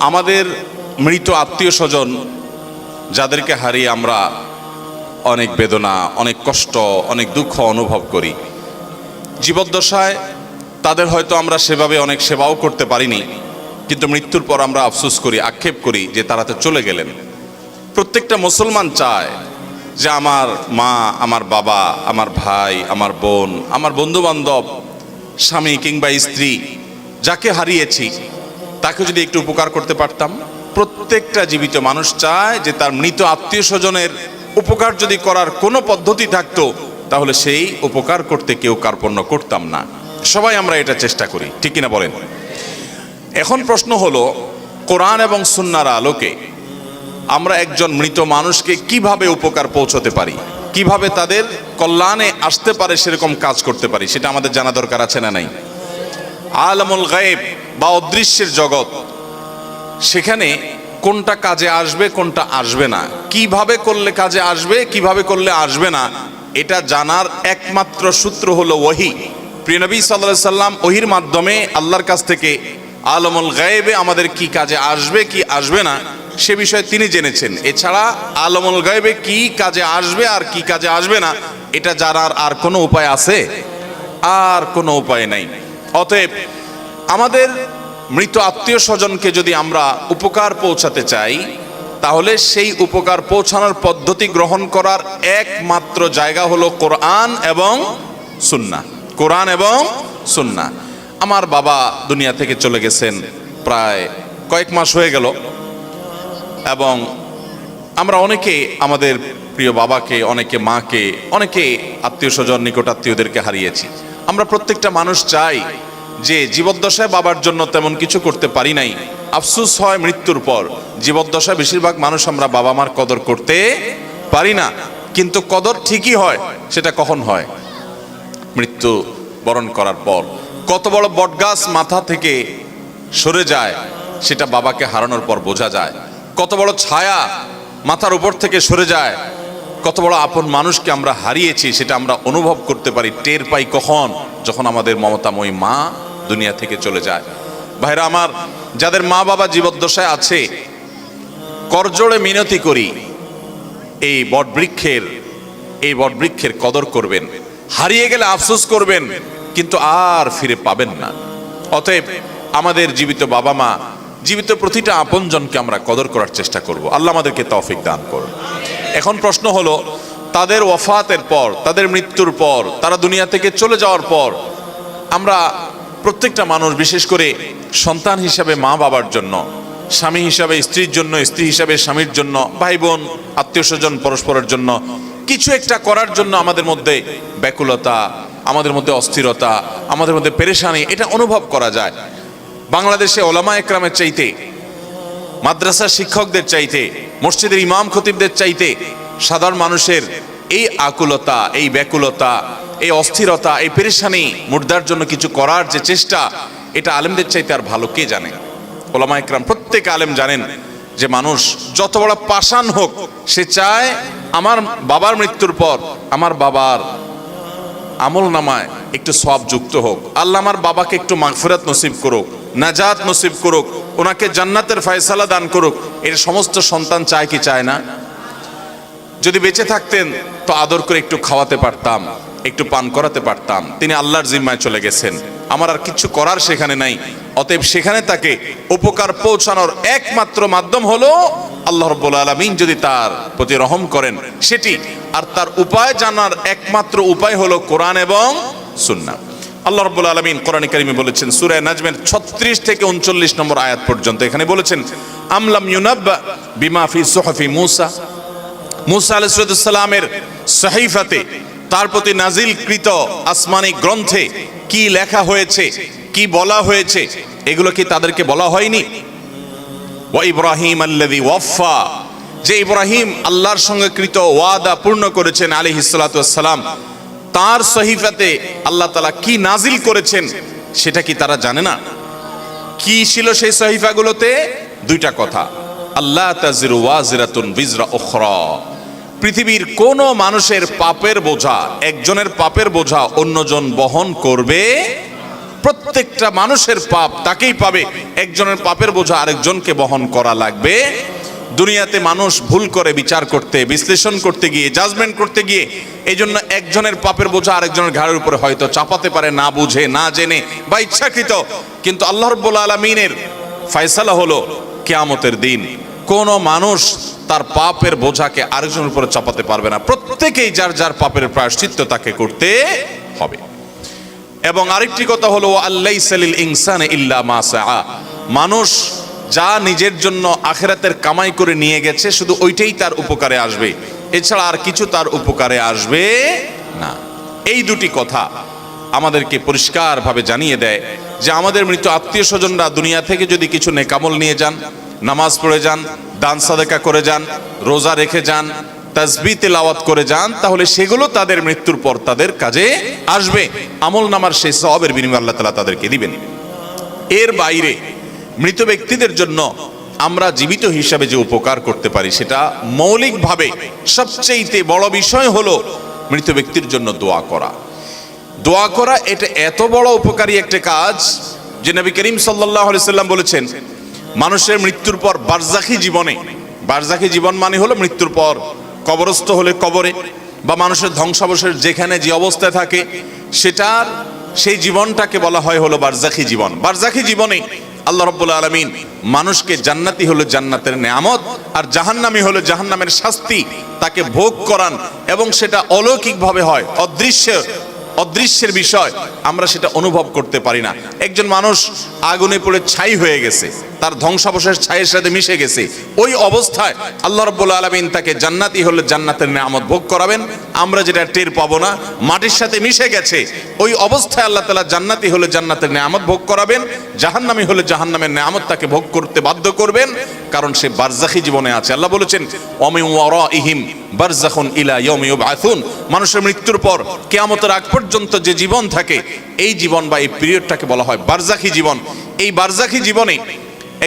আমাদের মৃত আত্মীয় স্বজন যাদেরকে হারিয়ে আমরা অনেক বেদনা, অনেক কষ্ট, অনেক দুঃখ অনুভব করি। জীবদ্দশায় তাদের হয়তো আমরা সেভাবে অনেক সেবাও করতে পারিনি, কিন্তু মৃত্যুর পর আমরা আফসোস করি, আক্ষেপ করি যে তারা তো চলে গেলেন। প্রত্যেকটা মুসলমান চায় যে আমার মা, আমার বাবা, আমার ভাই, আমার বোন, আমার বন্ধুবান্ধব, স্বামী কিংবা স্ত্রী যাকে হারিয়েছি তাকে যদি একটু উপকার করতে পারতাম। প্রত্যেকটা জীবিত মানুষ চায় যে তার মৃত আত্মীয় স্বজনের উপকার যদি করার কোনো পদ্ধতি থাকতো তাহলে সেই উপকার করতে কেউ কার্পণ্য করতাম না। সবাই আমরা এটা চেষ্টা করি, ঠিক কিনা বলেন? এখন প্রশ্ন হলো, কোরআন এবং সুন্নাহর আলোকে আমরা একজন মৃত মানুষকে কিভাবে উপকার পৌঁছতে পারি, কিভাবে তাদের কল্যাণে আসতে পারে সেরকম কাজ করতে পারি, সেটা আমাদের জানা দরকার আছে না নাই? আলামুল গায়েব বা অদৃশ্যের জগৎ, সেখানে কোনটা কাজে আসবে কোনটা আসবে না, কিভাবে করলে কাজে আসবে কিভাবে করলে আসবে না, এটা জানার একমাত্র সূত্র হলো ওহী। প্রিয় নবী সাল্লাল্লাহু আলাইহি সাল্লাম ওহীর মাধ্যমে আল্লাহর কাছ থেকে আলামুল গায়েবে আমাদের কি কাজে আসবে কি আসবে না সে বিষয়ে তিনি জেনেছেন। এছাড়া আলামুল গায়েবে কি কাজে আসবে আর কি কাজে আসবে না এটা জানার আর কোনো উপায় আছে? আর কোনো উপায় নাই। অতএব আমাদের মৃত আত্মীয় স্বজনকে যদি আমরা উপকার পৌঁছাতে চাই তাহলে সেই উপকার পৌঁছানোর পদ্ধতি গ্রহণ করার একমাত্র জায়গা হলো কোরআন এবং সুন্নাহ। কোরআন এবং সুন্নাহ। আমার বাবা দুনিয়া থেকে চলে গেছেন প্রায় কয়েক মাস হয়ে গেল, এবং আমরা অনেকে আমাদের প্রিয় বাবাকে, অনেকে মাকে, অনেকে আত্মীয় স্বজন নিকট আত্মীয়দেরকে হারিয়েছি। আমরা প্রত্যেকটা মানুষ চাই যে জীবদ্দশায় বাবার জন্য তেমন কিছু করতে পারি নাই, আফসোস হয় মৃত্যুর পর। জীবদ্দশায় বেশিরভাগ মানুষ আমরা বাবা মার কদর করতে পারি না, কিন্তু কদর ঠিকই হয়। সেটা কখন হয়? মৃত্যু বরণ করার পর। কত বড় বটগাছ মাথা থেকে সরে যায় সেটা বাবাকে হারানোর পর বোঝা যায়। কত বড় ছায়া মাথার উপর থেকে সরে যায়, কত বড় আপন মানুষকে আমরা হারিয়েছি সেটা আমরা অনুভব করতে পারি, টের পাই কখন? যখন আমাদের মমতাময়ী মা দুনিয়া থেকে চলে যায়। ভাইরা আমার, যাদের মা বাবা জীবদ্দশায় আছে, করজোড়ে মিনতি করি এই বটবৃক্ষের কদর করবেন। হারিয়ে গেলে আফসোস করবেন, কিন্তু আর ফিরে পাবেন না। অতএব আমাদের জীবিত বাবা মা, জীবিত প্রতিটা আপনজনকে আমরা কদর করার চেষ্টা করব। আল্লাহ আমাদেরকে তৌফিক দান করুন। এখন প্রশ্ন হলো, তাদের ওয়াফাতের পর, তাদের মৃত্যুর পর, তারা দুনিয়া থেকে চলে যাওয়ার পর আমরা প্রত্যেকটা মানুষ, বিশেষ করে সন্তান হিসাবে মা বাবার জন্য, স্বামী হিসাবে স্ত্রীর জন্য, স্ত্রী হিসাবে স্বামীর জন্য, ভাই বোন আত্মীয় স্বজন পরস্পরের জন্য কিছু একটা করার জন্য আমাদের মধ্যে ব্যাকুলতা, আমাদের মধ্যে অস্থিরতা, আমাদের মধ্যে পেরেশানি, এটা অনুভব করা যায়। বাংলাদেশে ওলামা একরামের চাইতে, মাদ্রাসার শিক্ষকদের চাইতে, মসজিদের ইমাম খতিবদের চাইতে সাধারণ মানুষের এই আকুলতা, এই ব্যাকুলতা, এই অস্থিরতা, এই পেরেশানি মুর্দার জন্য কিছু করার যে চেষ্টা, এটা আলেমদের চাইতে আর ভালো কে জানে? ওলামা একরাম প্রত্যেক আলেম জানেন যে মানুষ যত বড় পাষাণ হোক, সে চায় আমার বাবার মৃত্যুর পর আমার বাবার আমল নামায় একটু সওয়াব যুক্ত হোক, আল্লাহ আমার বাবাকে একটু মাগফিরাত নসিব করুক, নাজাত নসিব করুক, ওনাকে জান্নাতের ফয়সালা দান করুক। এর সমস্ত সন্তান চায় কি চায় না? যদি বেঁচে থাকতেন তো আদর করে একটু খাওয়াতে পারতাম, একটু পান করাতে পারতাম। তিনি আল্লাহর জিম্মায় চলে গেছেন, আমার আর কিছু করার সেখানে নাই। অতএব সেখানে তাকে উপকার পৌঁছানোর একমাত্র মাধ্যম হলো আল্লাহ রাব্বুল আলামিন যদি তার প্রতি রহম করেন সেটি, আর তার উপায় জানার একমাত্র উপায় হলো কোরআন এবং সুন্নাহ। আল্লাহ রাব্বুল আলামিন কোরআনে কারিমে বলেছেন, সূরা নাজমের 36 থেকে 39 নম্বর আয়াত পর্যন্ত, এখানে বলেছেন, আমলাম ইউনাব্বা বিমা ফি সুহফি মূসা, মূসা আলাইহিস সালামের সহিফাতে, তার প্রতি নাজিলকৃত আসমানি গ্রন্থে কি লেখা হয়েছে, কি বলা হয়েছে, এগুলো কি তাদেরকে বলা হয়নি? ওয়া ইব্রাহিম আল্লাযী ওয়াফা, যে ইব্রাহিম আল্লাহর সঙ্গে কৃত ওয়াদা পূর্ণ করেছেন আলাইহিস সালাতু ওয়াস সালাম, তার সহিফাতে আল্লাহ তাআলা কি নাজিল করেছেন সেটা কি তারা জানে না? কি ছিল সেই সহিফাগুলোতে? দুইটা কথা, আল্লাহ তাজিরু ওয়াজিরাতুন বিজরা উখরা, পৃথিবীর কোন মানুষের পাপের বোঝা, একজনের পাপের বোঝা অন্যজন বহন করবে প্রত্যেকটা মানুষের পাপ তাকেই পাবে। একজনের পাপের বোঝা আরেকজনকে বহন করা লাগবে। দুনিয়াতে মানুষ ভুল করে বিচার করতে, বিশ্লেষণ করতে গিয়ে, জাজমেন্ট করতে গিয়ে এই জন্য একজনের পাপের বোঝা আরেকজনের ঘাড়ের উপরে হয়তো চাপাতে পারে, না বুঝে, না জেনে বা ইচ্ছাকৃত। কিন্তু আল্লাহ রাব্বুল আলামিনের ফয়সালা হলো কিয়ামতের দিন কোন মানুষ তার পাপের বোঝাকে আরেকজনের উপরে চাপাতে পারবে না। প্রত্যেকেই যার যার পাপের প্রায়শ্চিত্ত তাকে করতে হবে। এবং আরেকটি কথা হলো আল্লাইসা লিল ইনসানি ইল্লা মা সাআ, মানুষ যা নিজের জন্য আখিরাতের কামাই করে নিয়ে গেছে শুধু ওইটাই তার উপকারে আসবে, এছাড়া আর কিছু তার উপকারে আসবে না। এই দুটি কথা আমাদেরকে পরিষ্কারভাবে জানিয়ে দেয় যে আমাদের মৃত আত্মীয় স্বজনরা দুনিয়া থেকে যদি কিছু নেকামল নিয়ে যান, নামাজ পড়ে যান, দান সাদেকা করে যান, রোজা রেখে যান, তাসবিহ তিলাওয়াত করে যান, তাহলে সেগুলো তাদের মৃত্যুর পর তাদের কাজে আসবে। আমল নামার সেই সওয়াবের বিনিময়ে আল্লাহ তাআলা তাদেরকে দিবেন। এর বাইরে মৃত ব্যক্তিদের জন্য আমরা জীবিত হিসাবে যে উপকার করতে পারি সেটা মৌলিকভাবে সবচেয়ে বড় বিষয় হলো মৃত ব্যক্তির জন্য দোয়া করা। দোয়া করা এটা এত বড় উপকারী একটা কাজ যে নবী করিম সাল্লাল্লাহু আলাইহি সাল্লাম বলেছেন, মানুষের মৃত্যুর পর বারজাখী জীবনে, বারজাখী জীবন মানে হলো মৃত্যুর পর কবরস্থ হলে কবরে বা মানুষের ধ্বংসাবশেষ যেখানে যে অবস্থায় থাকে সেটার সেই জীবনটাকে বলা হয় হলো বারজাখী জীবন। বারজাখী জীবনে আল্লাহ রাব্বুল আলামিন মানুষকে জান্নাতি হলো জান্নাতের নেয়ামত আর জাহান্নামী হলো জাহান্নামের শাস্তি তাকে ভোগ করান, এবং সেটা অলৌকিকভাবে হয়, অদৃশ্যের বিষয়, আমরা সেটা অনুভব করতে পারি না। একজন মানুষ আগুনে পড়ে ছাই হয়ে গেছে, তার ধ্বংসাবশেষ ছাইয়ের সাথে মিশে গেছে, ওই অবস্থায় আল্লাহ রাব্বুল আলামিন তাকে জান্নাতি হলে জান্নাতের নেয়ামত ভোগ করাবেন, আমরা যেটা টের পাবো না, মাটির সাথে মিশে গেছে, ওই অবস্থায় আল্লাহ তাআলা জান্নাতি হলে জান্নাতের নেয়ামত ভোগ করাবেন, জাহান্নামী হলে জাহান্নামের নেয়ামত তাকে ভোগ করতে বাধ্য করবেন, কারণ সে বারজাখী জীবনে আছে। আল্লাহ বলেছেন ওয়ামিন ওয়ারাইহিম বারযাখুন ইলা ইয়াউমি ইউবআসুন, মানুষের মৃত্যুর পর কিয়ামতের আগ পর্যন্ত যে জীবন থাকে এই জীবন বা এই পিরিয়ডটাকে বলা হয় বারজাখী জীবন। এই বারজাখী জীবনে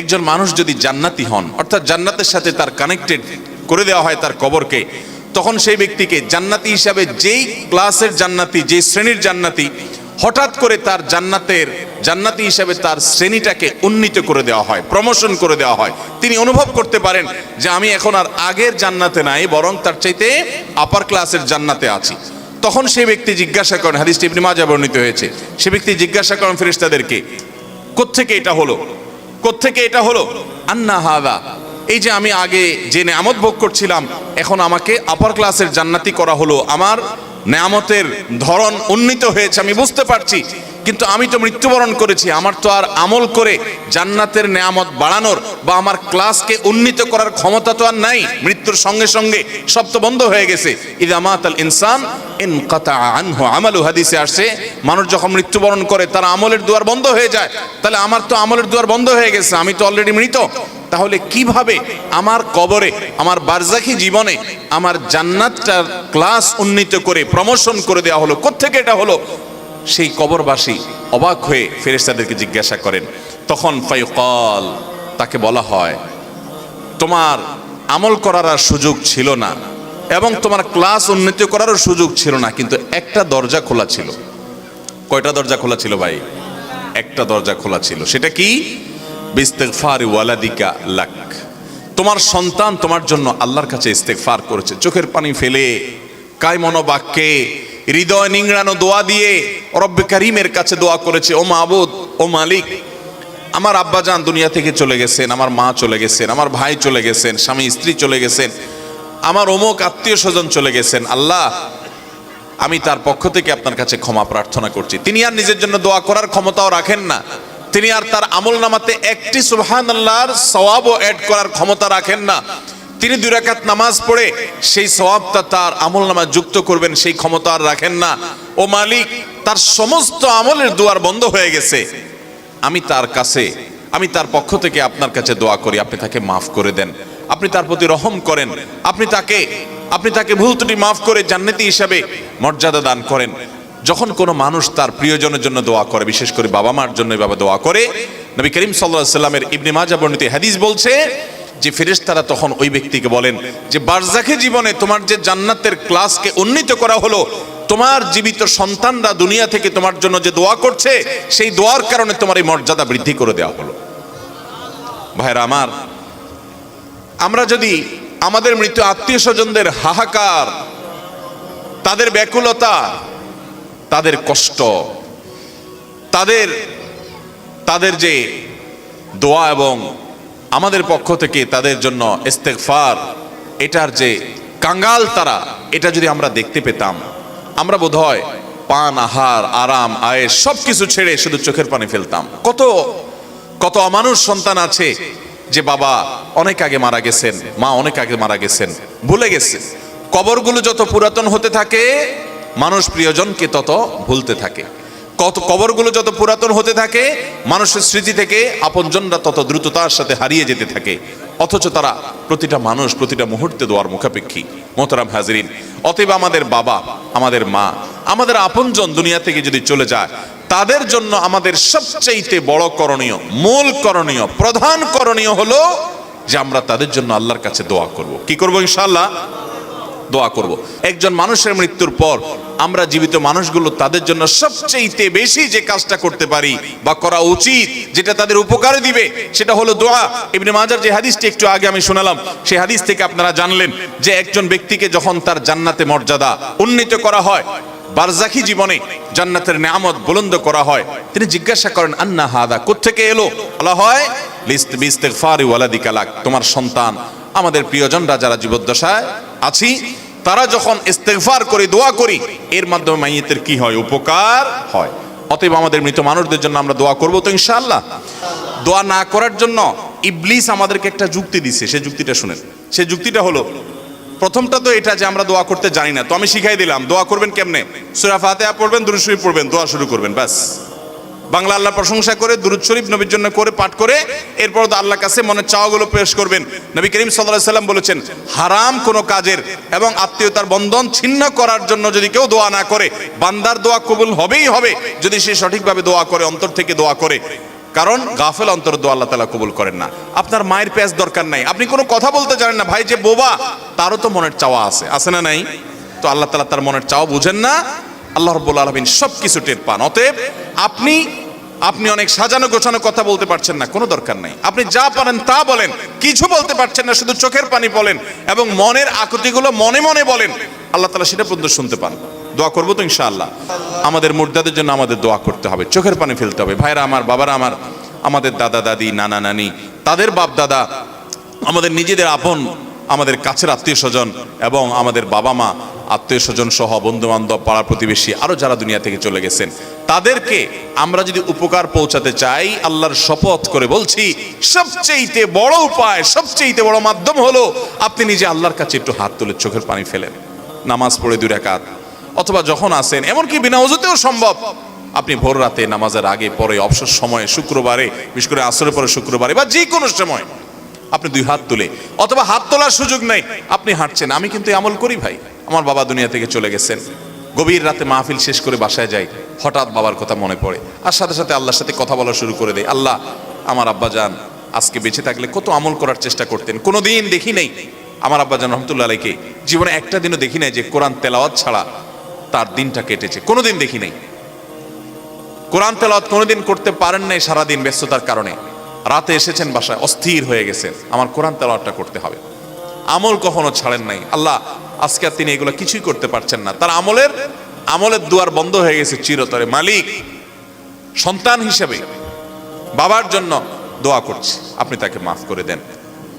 একজন মানুষ যদি জান্নাতি হন, অর্থাৎ জান্নাতের সাথে তার কানেক্টেড করে দেওয়া হয় তার কবরকে, তখন সেই ব্যক্তিকে জান্নাতি হিসাবে যেই ক্লাসের জান্নাতি, যে শ্রেণীর জান্নাতি, হঠাৎ করে তার জান্নাতি হিসাবে তার শ্রেণীটাকে উন্নীত করে দেওয়া হয়, প্রমোশন করে দেওয়া হয়। তিনি অনুভব করতে পারেন যে আমি এখন আর আগের জান্নাতে নাই, বরং তার চাইতে আপার ক্লাসের জান্নাতে আছি। তখন সেই ব্যক্তি জিজ্ঞাসা করেন, হাদিসটি ইবনে মাজাহ বর্ণিত হয়েছে, সে ব্যক্তি জিজ্ঞাসা করেন ফেরেশতাদেরকে, কোত্থেকে এটা হলো, কোত্থেকে এটা হলো? আন্না হাদা, এই যে আমি আগে যে নেয়ামত ভোগ করছিলাম এখন আমাকে আপার ক্লাসের জান্নাতি করা হলো, আমার নেয়ামতের ধরন উন্নীত হয়েছে, আমি বুঝতে পারছি, কিন্তু আমি তো মৃত্যুবরণ করেছি, আমার তো আর আমল করে জান্নাতের নেয়ামত বাড়ানোর বা আমার ক্লাসকে উন্নীত করার ক্ষমতা তো আর নাই। মৃত্যুর সঙ্গে সঙ্গে সব তো বন্ধ হয়ে গেছে। ইযা মাতাল ইনসান ইনকাতা আনহু আমালু, হাদিসে আসছে মানুষ যখন মৃত্যুবরণ করে তার আমলের দুয়ার বন্ধ হয়ে যায়। তাহলে আমার তো আমলের দুয়ার বন্ধ হয়ে গেছে, আমি তো অলরেডি মৃত। তাহলে কিভাবে আমার কবরে, আমার বারজাখী জীবনে আমার জান্নাতটার ক্লাস উন্নীত করে প্রমোশন করে দেওয়া হলো, কোত্থেকে এটা হলো? সেই কবরবাসী অবাক হয়ে ফেরেশতাদেরকে জিজ্ঞাসা করেন। তখন ফায়ুকাল, তাকে বলা হয় তোমার আমল করার আর সুযোগ ছিল না এবং তোমার ক্লাস উন্নীত করারও সুযোগ ছিল না, কিন্তু একটা দরজা খোলা ছিল। কয়টা দরজা খোলা ছিল ভাই? একটা দরজা খোলা ছিল। সেটা কি? বিস্তিগফারি ওয়ালাদিকা লাক, তোমার সন্তান তোমার জন্য আল্লাহর কাছে ইস্তেগফার করেছে, চোখের পানি ফেলে কায় মনোবাক্যে হৃদয় নিংড়ানো দোয়া দিয়ে রব্বে কারীমের কাছে দোয়া করেছে, ও মাবুদ, ও মালিক, আমার আব্বাজান দুনিয়া থেকে চলে গেছেন, আমার মা চলে গেছেন, আমার ভাই চলে গেছেন, স্বামী স্ত্রী চলে গেছেন, আমার অমুক আত্মীয় স্বজন চলে গেছেন, আল্লাহ আমি তার পক্ষ থেকে আপনার কাছে ক্ষমা প্রার্থনা করছি। তিনি আর নিজের জন্য দোয়া করার ক্ষমতাও রাখেন না, তিনি আর তার আমল নামাতে একটি সুবহানাল্লাহর সওয়াবও অ্যাড করার ক্ষমতা রাখেন না। তিনি 2 রাকাত নামাজ পড়ে সেই সওয়াবটা তার আমল নামায় যুক্ত করবেন সেই ক্ষমতা আর রাখেন না। ও মালিক, তার সমস্ত আমলের দুয়ার বন্ধ হয়ে গেছে, আমি তার পক্ষ থেকে আপনার কাছে দোয়া করি, আপনি তাকে মাফ করে দেন, আপনি তার প্রতি রহম করেন, আপনি তাকে ভুল ত্রুটি মাফ করে জান্নাতি হিসাবে মর্যাদা দান করেন। যখন কোনো মানুষ তার প্রিয়জনের জন্য দোয়া করে, বিশেষ করে বাবা মার জন্য এভাবে দোয়া করে, নবী করিম সাল্লাল্লাহু আলাইহি ওয়াসাল্লামের ইবনে মাজাহ বর্ণিত হাদিস বলছে যে ফেরেশতারা তখন ওই ব্যক্তিকে বলেন যে বারজাখী জীবনে তোমার যে জান্নাতের ক্লাসকে উন্নীত করা হলো, তোমার জীবিত সন্তানরা দুনিয়া থেকে তোমার জন্য যে দোয়া করছে, সেই দোয়ার কারণে তোমার এই মর্যাদা বৃদ্ধি করে দেওয়া হলো। ভাইরা আমার, আমরা যদি আমাদের মৃত আত্মীয় স্বজনদের হাহাকার, তাদের ব্যাকুলতা, তাদের কষ্ট, তাদের যে দোয়া এবং আমাদের পক্ষ থেকে তাদের জন্য ইস্তেগফার, এটার যে কাঙ্গাল তারা, এটা যদি আমরা দেখতে পেতাম, আমরা বোধহয় পান, আহার, আরাম, আয়েশ সবকিছু ছেড়ে শুধু চোখের পানি ফেলতাম। কত অমানুষ সন্তান আছে যে বাবা অনেক আগে মারা গেছেন, মা অনেক আগে মারা গেছেন, ভুলে গেছে। কবরগুলো যত পুরাতন হতে থাকে, মানুষ প্রিয়জনকে তত ভুলতে থাকে। কবরগুলো যত পুরাতন হতে থাকে, মানুষের স্মৃতি থেকে আপনজনরা তত দ্রুততার সাথে হারিয়ে যেতে থাকে। অথচ তারা প্রতিটা মানুষ প্রতিটা মুহূর্তে দোয়ার মুখাপেক্ষী। মোহতারাম হাজরিন, অতএব আমাদের বাবা, আমাদের মা, আমাদের আপনজন দুনিয়া থেকে যদি চলে যায়, তাদের জন্য আমাদের সবচেয়ে বড় করণীয়, মূল করণীয়, প্রধান করণীয় হলো যে আমরা তাদের জন্য আল্লাহর কাছে দোয়া করব। কি করব? ইনশাআল্লাহ দোয়া করব। একজন মানুষের মৃত্যুর পর আমরা জীবিত মানুষগুলো তাদের জন্য সবচেয়ে বেশি যে কাজটা করতে পারি বা করা উচিত, যেটা তাদের উপকারে দিবে, সেটা হলো দোয়া। ইবনে মাজার যে হাদিসটি একটু আগে আমি শোনালাম, সেই হাদিস থেকে আপনারা জানলেন যে একজন ব্যক্তিকে যখন তার জান্নাতে মর্যাদা উন্নীত করা হয়, বারজাখি জীবনে জান্নাতের নিয়ামত বুলন্দ করা হয়, তিনি জিজ্ঞাসা করেন আন্না হাদা, কোত্থেকে এলো? বলা হয় বিইস্তিগফারি ওয়ালাদিকা লাক, তোমার সন্তান, আমাদের প্রিয়জনরা যারা জীবদ্দশায় আছি, তারা যখন ইস্তেগফার করি, দোয়া করি, এর মাধ্যমে মাইয়িতের কি হয়? উপকার হয়। অতএব আমাদের মৃত মানুষদের জন্য আমরা দোয়া করব তো ইনশাআল্লাহ। দোয়া না করার জন্য ইবলিস আমাদেরকে একটা যুক্তি দিচ্ছে, সেই যুক্তিটা শুনেন। সেই যুক্তিটা হলো, প্রথমটা তো এটা যে আমরা দোয়া করতে জানি না, তো আমি শিখাই দিলাম দোয়া করবেন কেমনে। সূরা ফাতিহা পড়বেন, দুরূদ শরীফ পড়বেন, দোয়া শুরু করবেন, ব্যাস। বাংলা আল্লাহর প্রশংসা করে, দুরূদ শরীফ নবীর জন্য করে পাঠ করে, এরপর তো আল্লাহর কাছে মনের চাওয়াগুলো পেশ করবেন। নবী করিম সাল্লাল্লাহু আলাইহি সাল্লাম বলেছেন, হারাম কোনো কাজের এবং আত্মীয়তার বন্ধন ছিন্ন করার জন্য যদি কেউ দোয়া না করে, বান্দার দোয়া কবুল হবেই হবে যদি সে সঠিকভাবে দোয়া করে, অন্তর থেকে দোয়া করে। কারণ গাফেল অন্তর দোয়া আল্লাহ তাআলা কবুল করেন না। আপনার মায়ের পেঁয়াজ দরকার নাই, আপনি কোনো কথা বলতে জানেন না, ভাই যে বোবা, তারও তো মনের চাওয়া আছে না নাই? তো আল্লাহ তাআলা তার মনের চাওয়া বুঝেন না? আল্লাহ রাব্বুল আলামিন সবকিছু টের পান। অতএব আপনি অনেক সাজানো গোছানো কথা বলতে পারছেন না, কোনো দরকার নাই। আপনি যা পারেন তা বলেন, কিছু বলতে পারছেন না, শুধু চোখের পানি বলেন এবং মনের আকুতিগুলো মনে মনে বলেন, আল্লাহ তাআলা সেটা পর্যন্ত শুনতে পান। দোয়া করবো তো ইনশাআল্লাহ। আমাদের মুর্দাদের জন্য আমাদের দোয়া করতে হবে, চোখের পানি ফেলতে হবে। ভাইরা আমার, বাবারা আমার, আমাদের দাদা দাদি, নানা নানি, তাদের বাপ দাদা, আমাদের নিজেদের আপন, আমাদের কাছের আত্মীয় স্বজন এবং আমাদের বাবা মা, আত্মীয় স্বজন সহ বন্ধু বান্ধব, পাড়া প্রতিবেশী, আরো যারা দুনিয়া থেকে চলে গেছেন, তাদেরকে আমরা যদি উপকার পৌঁছাতে চাই, আল্লাহর শপথ করে বলছি, সবচেয়ে বড় উপায়, সবচেয়ে বড় মাধ্যম হলো আপনি নিজে আল্লাহর কাছে একটু হাত তুলে চোখের পানি ফেলেন, নামাজ পড়ে 2 রাকাত, অথবা যখন আসেন, এমনকি বিনা ওযুতেও সম্ভব, আপনি ভোর রাতে নামাজের আগে পরে, অবসর সময়ে, শুক্রবারে, বিশেষ করে আসরের পরে শুক্রবারে বা যে কোনো সময়, আপনি 2 হাত তুলে, অথবা হাত তোলার সুযোগ নেই, আপনি হাঁটছেন। আমি কিন্তু আমল করি ভাই। আমার বাবা দুনিয়া থেকে চলে গেছেন, গভীর রাতে মাহফিল শেষ করে বাসায় যাই, হঠাৎ বাবার কথা মনে পড়ে, আর সাথে সাথে আল্লাহর সাথে কথা বলা শুরু করে দেয়। আল্লাহ, আমার আব্বাজান আজকে বেঁচে থাকলে কত আমল করার চেষ্টা করতেন, কোনোদিন দেখি নাই আমার আব্বাজান রহমতুল্লাহ আলাইকে, জীবনে একটা দিনও দেখি নাই যে কোরআন তেলাওয়াত ছাড়া তার দিনটা কেটেছে, কোনোদিন দেখি নাই। কোরআন তেলাওয়াত কোনোদিন করতে পারেন নাই সারাদিন ব্যস্ততার কারণে, রাতে এসেছেন বাসায়, অস্থির হয়ে গেছেন, আমার কোরআন তেলাওয়াতটা করতে হবে। আমল কখনো ছাড়েন নাই। আল্লাহ, আজকে আর তিনি এগুলো কিছুই করতে পারছেন না, তার আমলের দুয়ার বন্ধ হয়ে গেছে চিরতরে। মালিক, সন্তান হিসেবে বাবার জন্য দোয়া করছি, আপনি তাকে মাফ করে দেন,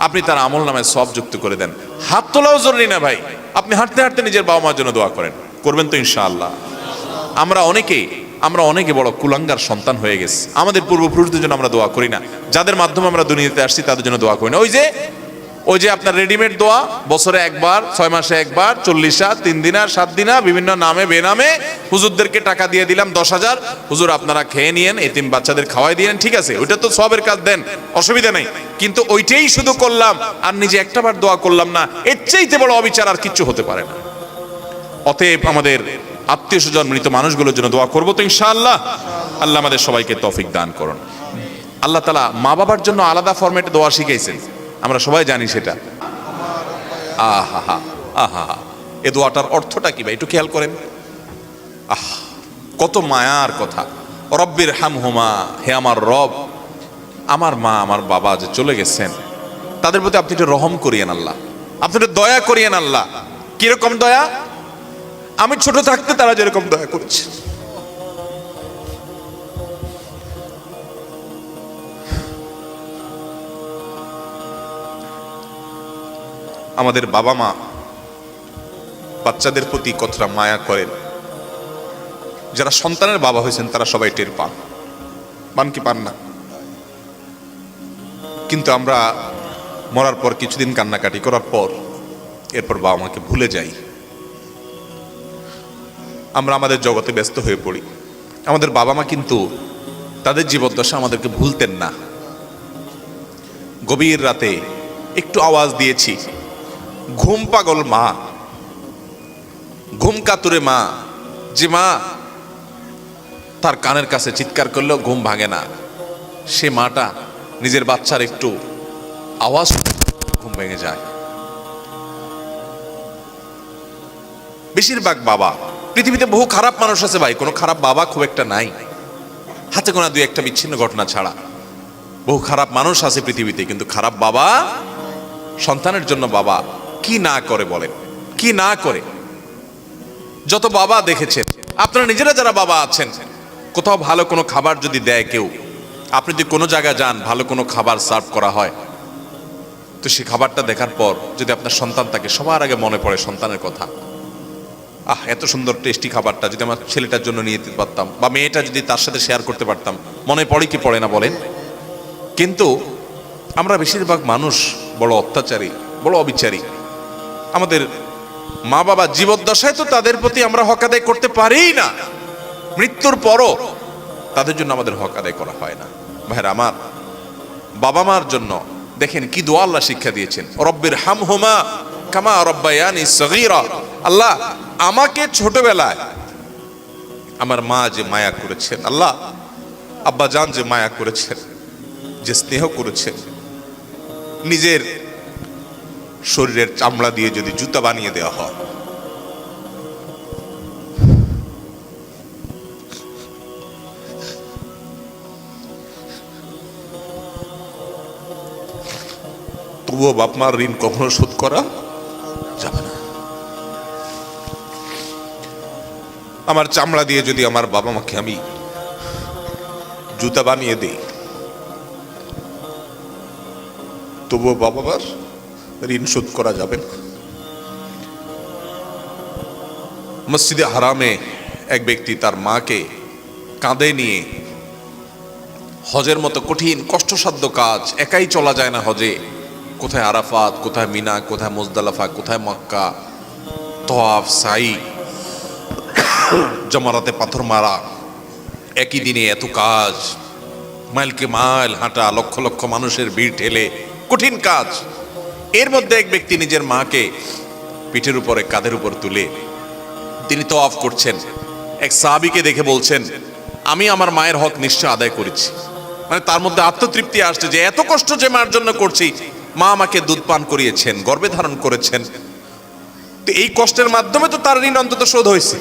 আপনি তার আমল নামায় সওয়াব যুক্ত করে দেন। হাত তোলাও জরুরি না ভাই, আপনি হাঁটতে হাঁটতে নিজের বাবা মার জন্য দোয়া করেন, করবেন তো ইনশাআল্লাহ। আমরা অনেকে বড় কুলাঙ্গার সন্তান হয়ে গেছি, আমাদের পূর্বপুরুষদের জন্য আমরা দোয়া করি না, যাদের মাধ্যমে আমরা দুনিয়াতে আসছি তাদের জন্য দোয়া করি না। ওই যে আপনার রেডিমেড দোয়া, বছরে একবার, 6 মাসে একবার, 40 3 দিনার 7 দিনার, বিভিন্ন নামে বেনামে হুজুরদেরকে টাকা দিয়ে দিলাম 10,000, হুজুর আপনারা খেয়ে নিয়েন, এতিম বাচ্চাদের খাওয়াই দিয়েন, ঠিক আছে, ওইটা তো সবের কাজ, দেন, অসুবিধা নেই, কিন্তু ওইটাই শুধু করলাম আর নিজে একটাবার দোয়া করলাম না, এর চাইতে বড় অবিচার আর কিচ্ছু হতে পারে না। অতএব আমাদের আত্মীয় স্বজন, মৃত মানুষগুলোর জন্য দোয়া করবো তো ইনশাআল্লাহ। আল্লাহ আমাদের সবাইকে তৌফিক দান করুন। আল্লাহ তাআলা মা বাবার জন্য আলাদা ফরম্যাটে দোয়া শিখাইছেন, আমরা সবাই জানি সেটা। আহা, এ দোয়াটার অর্থটা কি ভাই, একটু খেয়াল করেন। কত মায়ার কথা। রব্বির হামহুমা, হে আমার রব, আমার মা আমার বাবা যে চলে গেছেন তাদের প্রতি আপনি একটু রহম করিয়েন আল্লাহ, আপনি একটু দয়া করিয়েন আল্লাহ। কিরকম দয়া? আমি ছোট থাকতে তারা যেরকম দয়া করেছে। আমাদের বাবা মা বাচ্চাদের প্রতি কতটা মায়া করেন, যারা সন্তানের বাবা হয়েছেন তারা সবাই টের পান কি পান না? কিন্তু আমরা মরার পর কিছুদিন কান্নাকাটি করার পর এরপর বাবা মাকে ভুলে যাই। আমরা আমাদের জগতে ব্যস্ত হয়ে পড়ি। আমাদের বাবা মা কিন্তু তাদের জীবদ্দশা আমাদেরকে ভুলতেন না। গভীর রাতে একটু আওয়াজ দিয়েছি, ঘুম পাগল মা, ঘুম কাতুরে মা, যে মা তার কানের কাছে চিৎকার করলেও ঘুম ভাঙে না, সে মাটা নিজের বাচ্চার একটু আওয়াজ ঘুম ভেঙে যায়। বেশিরভাগ বাবা, পৃথিবীতে বহু খারাপ মানুষ আছে ভাই, কোনো খারাপ বাবা খুব একটা নাই, হাতে গোনা দুই একটা বিচ্ছিন্ন ঘটনা ছাড়া বহু খারাপ মানুষ আছে পৃথিবীতে। কিন্তু খারাপ বাবা, সন্তানের জন্য বাবা কি না করে বলেন, কি না করে। যত বাবা দেখেছেন, আপনারা নিজেরা যারা বাবা আছেন, কোথাও ভালো কোনো খাবার যদি দেয় কেউ, আপনি যদি কোনো জায়গায় যান ভালো কোনো খাবার সার্ভ করা হয়, তো সেই খাবারটা দেখার পর যদি আপনার সন্তান থাকে, সবার আগে মনে পড়ে সন্তানের কথা। এত সুন্দর টেস্টি খাবারটা যদি আমার ছেলেটার জন্য নিয়ে যেতে পারতাম, বা মেয়েটা যদি তার সাথে শেয়ার করতে পারতাম, মনে পড়ে কি পড়ে না বলেন? কিন্তু আমরা বেশিরভাগ মানুষ বড় অত্যাচারী, বড় অবিচারী। আমাদের মা বাবা জীবদ্দশায় তো তাদের প্রতি আমরা হক আদায় করতে পারি না, মৃত্যুর পরও তাদের জন্য আমাদের হক আদায় করা হয় না। ভাইরা আমার, বাবা মার জন্য দেখেন কি দোয়া আল্লাহ শিক্ষা দিয়েছেন, রব্বির হামহুমা কামা রব্বায়ানি সগীরা। আল্লাহ, আমাকে ছোটবেলায় আমার মা যে মায়া করেছেন, আল্লাহ আব্বা জান যে মায়া করেছেন, যে স্নেহ করেছেন, নিজের শরীরের চামড়া দিয়ে যদি জুতা বানিয়ে দেওয়া হয়, তবুও বাপ মার ঋণ কখনো শোধ করা যাবে না। আমার চামড়া দিয়ে যদি আমার বাবা মাকে আমি জুতা বানিয়ে দিই, তবুও বাবা মার ঋণ শোধ করা যাবে না। মসজিদে হারামে এক ব্যক্তি তার মাকে কাঁধে নিয়ে, হজের মতো কঠিন কষ্টসাধ্য কাজ, একাই চলা যায় না হজে, কোথায় আরাফাত, কোথায় মিনা, কোথায় মুজদালিফা, কোথায় মক্কা, তওয়াফ, সাই, জমারাতে পাথর মারা, একই দিনে এত কাজ, মাইলকে মাইল হাঁটা, লক্ষ লক্ষ মানুষের ভিড় ঠেলে, কঠিন কাজ। এর মধ্যে এক ব্যক্তি নিজের মাকে পিঠের উপরে, কাঁধের উপর তুলে তিনি তওয়াফ করছেন। এক সাহাবীকে দেখে বলছেন, আমি আমার মায়ের হক নিশ্চয় আদায় করেছি। মানে তার মধ্যে আত্মতৃপ্তি আসছে যে এত কষ্ট যে মার জন্য করছি, মা আমাকে দুধ পান করিয়েছেন, গর্ভে ধারণ করেছেন, তো এই কষ্টের মাধ্যমে তো তার ঋণ অন্তত শোধ হয়েছে।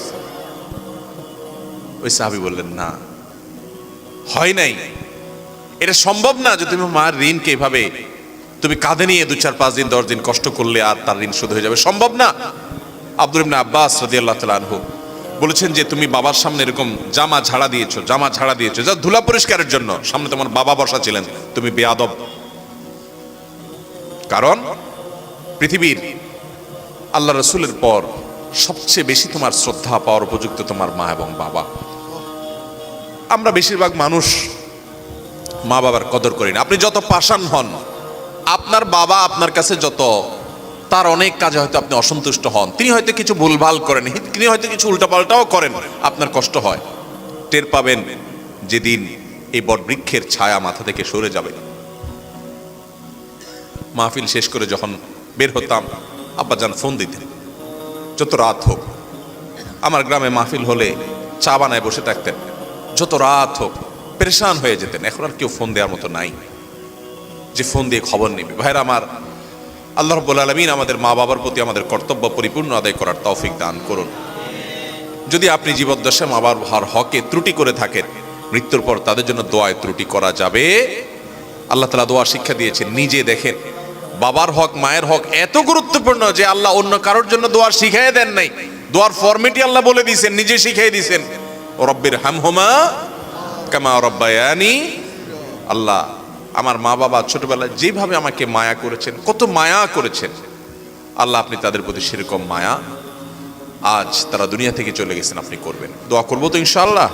ওই সাহাবী বললেন, না, হয় নাই, এটা সম্ভব না যে তুমি মার ঋণকে এভাবে তুমি কাঁধে নিয়ে 2, 4, 5 দিন 10 দিন কষ্ট করলে আর তার ঋণ শোধ হয়ে যাবে, সম্ভব না। আব্দুল ইবনে আব্বাস রাদিয়াল্লাহু তাআলা আনহু বলেছেন যে তুমি বাবার সামনে এরকম জামা ঝাড়া দিয়েছো যা ধুলা পরিষ্কারের জন্য, সামনে তোমার বাবা বসা ছিলেন, তুমি বেয়াদব। কারণ পৃথিবীর আল্লাহ রাসূলের পর সবচেয়ে বেশি তোমার শ্রদ্ধা পাওয়ার উপযুক্ত তোমার মা এবং বাবা। আমরা বেশিরভাগ মানুষ মা বাবার কদর করি না। আপনি যত পাষাণ হন, আপনার বাবা আপনার কাছে যত, তার অনেক কাজে হয়তো আপনি অসন্তুষ্ট হন, তিনি হয়তো কিছু ভুলভাল করেন, তিনি হয়তো কিছু উল্টাপাল্টাও করেন, আপনার কষ্ট হয়। টের পাবেন যেদিন এই বটবৃক্ষের ছায়া মাথা থেকে সরে যাবে। মাহফিল শেষ করে যখন বের হতাম, আব্বাজান ফোন দিতেন, যত রাত হোক। আমার গ্রামে মাহফিল হলে চা বানায় বসে থাকতেন, যত রাত হোক, পেরেশান হয়ে যেতেন। এখন আর কেউ ফোন দেওয়ার মতো নাই যে ফোন দিয়ে খবর নেবে। ভাইরা আমার, আল্লাহ রাব্বুল আলামিন আমাদের মা বাবার প্রতি আমাদের কর্তব্য পরিপূর্ণ আদায় করার তৌফিক দান করুন। যদি আপনি জীবদ্দশায় মা বাবার হকে ত্রুটি করে থাকেন, মৃত্যুর পর তাদের জন্য দোয়ায় ত্রুটি করা যাবে। আল্লাহ তাআলা দোয়া শিক্ষা দিয়েছেন। নিজে দেখেন, বাবার হক মায়ের হক এত গুরুত্বপূর্ণ যে আল্লাহ অন্য কারোর জন্য দোয়া শিখাই দেন নাই, দোয়ার ফরম্যাটই আল্লাহ বলে দিয়েছেন, নিজে শিখাই দিয়েছেন। রব্বির হামহুমা কামা রব্বায়ানি। আল্লাহ, আমার মা বাবা ছোটবেলায় যেভাবে আমাকে মায়া করেছেন, কত মায়া করেছেন, আল্লাহ আপনি তাদের প্রতি সেরকম মায়া আজ তারা দুনিয়া থেকে চলে গেছেন আপনি করবেন। দোয়া করবো তো ইনশাআল্লাহ।